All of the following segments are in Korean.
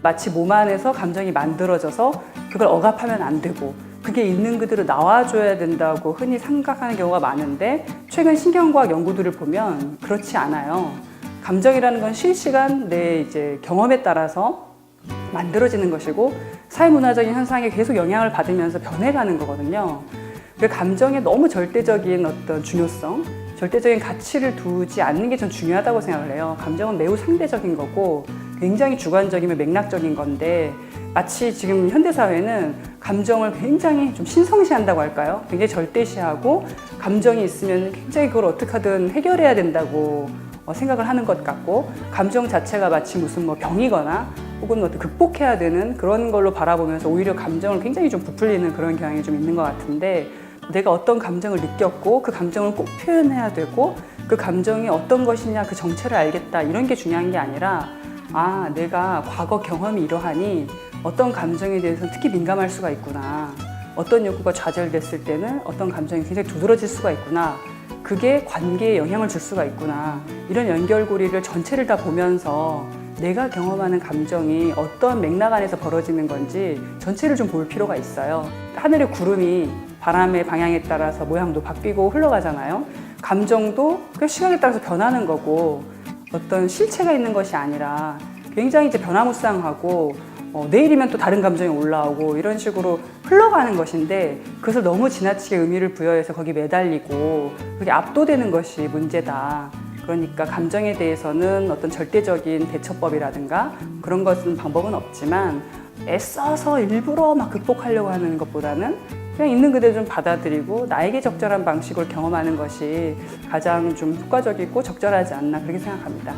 마치 몸 안에서 감정이 만들어져서 그걸 억압하면 안 되고 그게 있는 그대로 나와줘야 된다고 흔히 생각하는 경우가 많은데 최근 신경과학 연구들을 보면 그렇지 않아요. 감정이라는 건 실시간 내 이제 경험에 따라서 만들어지는 것이고 사회문화적인 현상에 계속 영향을 받으면서 변해가는 거거든요. 그 감정에 너무 절대적인 어떤 중요성, 절대적인 가치를 두지 않는 게 전 중요하다고 생각을 해요. 감정은 매우 상대적인 거고 굉장히 주관적이며 맥락적인 건데 마치 지금 현대사회는 감정을 굉장히 좀 신성시한다고 할까요? 굉장히 절대시하고 감정이 있으면 굉장히 그걸 어떻게 하든 해결해야 된다고 생각을 하는 것 같고 감정 자체가 마치 무슨 뭐 병이거나 혹은 어떤 극복해야 되는 그런 걸로 바라보면서 오히려 감정을 굉장히 좀 부풀리는 그런 경향이 좀 있는 것 같은데 내가 어떤 감정을 느꼈고 그 감정을 꼭 표현해야 되고 그 감정이 어떤 것이냐 그 정체를 알겠다 이런 게 중요한 게 아니라 아 내가 과거 경험이 이러하니 어떤 감정에 대해서는 특히 민감할 수가 있구나 어떤 욕구가 좌절됐을 때는 어떤 감정이 굉장히 두드러질 수가 있구나 그게 관계에 영향을 줄 수가 있구나 이런 연결고리를 전체를 다 보면서 내가 경험하는 감정이 어떤 맥락 안에서 벌어지는 건지 전체를 좀 볼 필요가 있어요. 하늘의 구름이 바람의 방향에 따라서 모양도 바뀌고 흘러가잖아요. 감정도 그 시간에 따라서 변하는 거고 어떤 실체가 있는 것이 아니라 굉장히 이제 변화무쌍하고 내일이면 또 다른 감정이 올라오고 이런 식으로 흘러가는 것인데 그것을 너무 지나치게 의미를 부여해서 거기 매달리고 그게 압도되는 것이 문제다. 그러니까 감정에 대해서는 어떤 절대적인 대처법이라든가 그런 것은 방법은 없지만 애써서 일부러 막 극복하려고 하는 것보다는 그냥 있는 그대로 좀 받아들이고 나에게 적절한 방식으로 경험하는 것이 가장 좀 효과적이고 적절하지 않나 그렇게 생각합니다.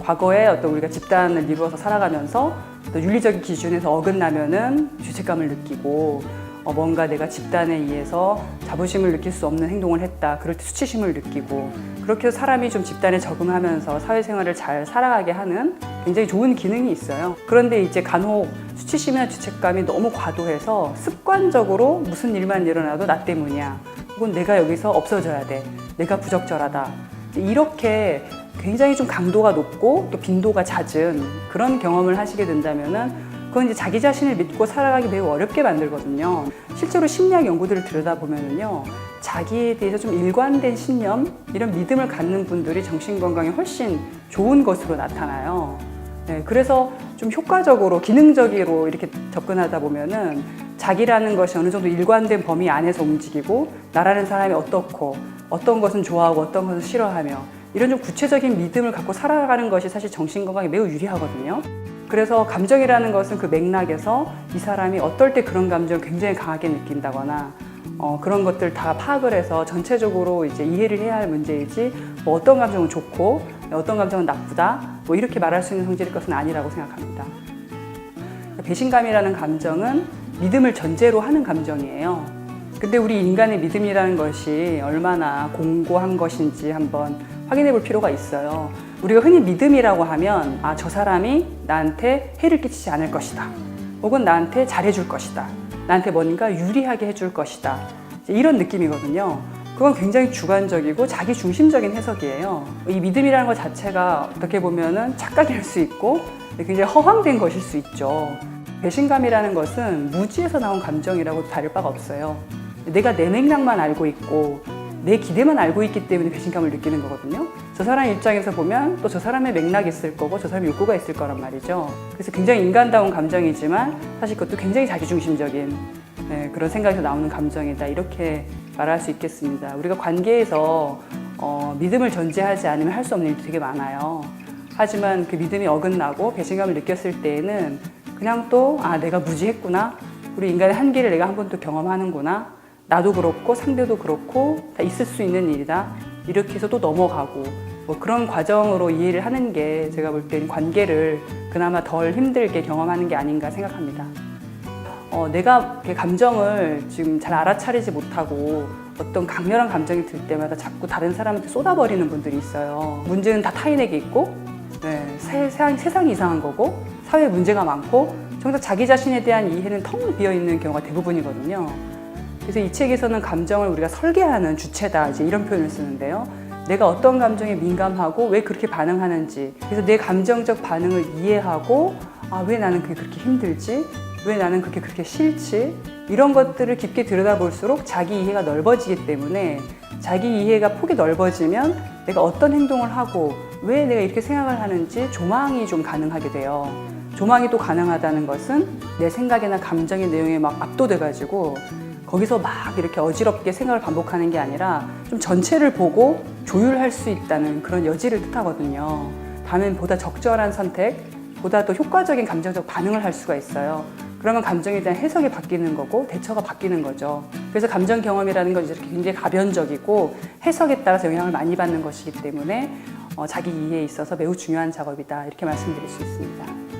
과거에 어떤 우리가 집단을 이루어서 살아가면서 또 윤리적인 기준에서 어긋나면은 죄책감을 느끼고 뭔가 내가 집단에 의해서 자부심을 느낄 수 없는 행동을 했다. 그럴 때 수치심을 느끼고 그렇게 해서 사람이 좀 집단에 적응하면서 사회생활을 잘 살아가게 하는 굉장히 좋은 기능이 있어요. 그런데 이제 간혹 수치심이나 죄책감이 너무 과도해서 습관적으로 무슨 일만 일어나도 나 때문이야. 혹은 내가 여기서 없어져야 돼. 내가 부적절하다. 이렇게 굉장히 좀 강도가 높고 또 빈도가 잦은 그런 경험을 하시게 된다면은 그건 이제 자기 자신을 믿고 살아가기 매우 어렵게 만들거든요. 실제로 심리학 연구들을 들여다보면은요, 자기에 대해서 좀 일관된 신념, 이런 믿음을 갖는 분들이 정신건강에 훨씬 좋은 것으로 나타나요. 네, 그래서 좀 효과적으로, 기능적으로 이렇게 접근하다 보면은 자기라는 것이 어느 정도 일관된 범위 안에서 움직이고, 나라는 사람이 어떻고, 어떤 것은 좋아하고 어떤 것은 싫어하며, 이런 좀 구체적인 믿음을 갖고 살아가는 것이 사실 정신건강에 매우 유리하거든요. 그래서 감정이라는 것은 그 맥락에서 이 사람이 어떨 때 그런 감정을 굉장히 강하게 느낀다거나 그런 것들 다 파악을 해서 전체적으로 이제 이해를 해야 할 문제이지 뭐 어떤 감정은 좋고 어떤 감정은 나쁘다 뭐 이렇게 말할 수 있는 성질일 것은 아니라고 생각합니다. 배신감이라는 감정은 믿음을 전제로 하는 감정이에요. 근데 우리 인간의 믿음이라는 것이 얼마나 공고한 것인지 한번 확인해 볼 필요가 있어요. 우리가 흔히 믿음이라고 하면 저 사람이 나한테 해를 끼치지 않을 것이다. 혹은 나한테 잘해줄 것이다. 나한테 뭔가 유리하게 해줄 것이다. 이런 느낌이거든요. 그건 굉장히 주관적이고 자기 중심적인 해석이에요. 이 믿음이라는 것 자체가 어떻게 보면은 착각일 수 있고 굉장히 허황된 것일 수 있죠. 배신감이라는 것은 무지에서 나온 감정이라고 다를 바가 없어요. 내가 내 맥락만 알고 있고 내 기대만 알고 있기 때문에 배신감을 느끼는 거거든요. 저 사람 입장에서 보면 또 저 사람의 맥락이 있을 거고 저 사람의 욕구가 있을 거란 말이죠. 그래서 굉장히 인간다운 감정이지만 사실 그것도 굉장히 자기중심적인 그런 생각에서 나오는 감정이다. 이렇게 말할 수 있겠습니다. 우리가 관계에서 믿음을 전제하지 않으면 할 수 없는 일도 되게 많아요. 하지만 그 믿음이 어긋나고 배신감을 느꼈을 때에는 그냥 또 내가 무지했구나. 우리 인간의 한계를 내가 한 번 또 경험하는구나. 나도 그렇고 상대도 그렇고 다 있을 수 있는 일이다. 이렇게 해서 또 넘어가고 뭐 그런 과정으로 이해를 하는 게 제가 볼 때는 관계를 그나마 덜 힘들게 경험하는 게 아닌가 생각합니다. 내가 감정을 지금 잘 알아차리지 못하고 어떤 강렬한 감정이 들 때마다 자꾸 다른 사람한테 쏟아버리는 분들이 있어요. 문제는 다 타인에게 있고 세상이 이상한 거고 사회에 문제가 많고 정작 자기 자신에 대한 이해는 텅 비어있는 경우가 대부분이거든요. 그래서 이 책에서는 감정을 우리가 설계하는 주체다 이제 이런 표현을 쓰는데요. 내가 어떤 감정에 민감하고 왜 그렇게 반응하는지 그래서 내 감정적 반응을 이해하고 아, 왜 나는 그게 그렇게 힘들지? 왜 나는 그렇게 싫지? 이런 것들을 깊게 들여다볼수록 자기 이해가 넓어지기 때문에 자기 이해가 폭이 넓어지면 내가 어떤 행동을 하고 왜 내가 이렇게 생각을 하는지 조망이 좀 가능하게 돼요. 조망이 또 가능하다는 것은 내 생각이나 감정의 내용에 막 압도돼가지고 거기서 막 이렇게 어지럽게 생각을 반복하는 게 아니라 좀 전체를 보고 조율할 수 있다는 그런 여지를 뜻하거든요. 다음엔 보다 적절한 선택, 보다 더 효과적인 감정적 반응을 할 수가 있어요. 그러면 감정에 대한 해석이 바뀌는 거고 대처가 바뀌는 거죠. 그래서 감정 경험이라는 건 이렇게 굉장히 가변적이고 해석에 따라서 영향을 많이 받는 것이기 때문에 자기 이해에 있어서 매우 중요한 작업이다 이렇게 말씀드릴 수 있습니다.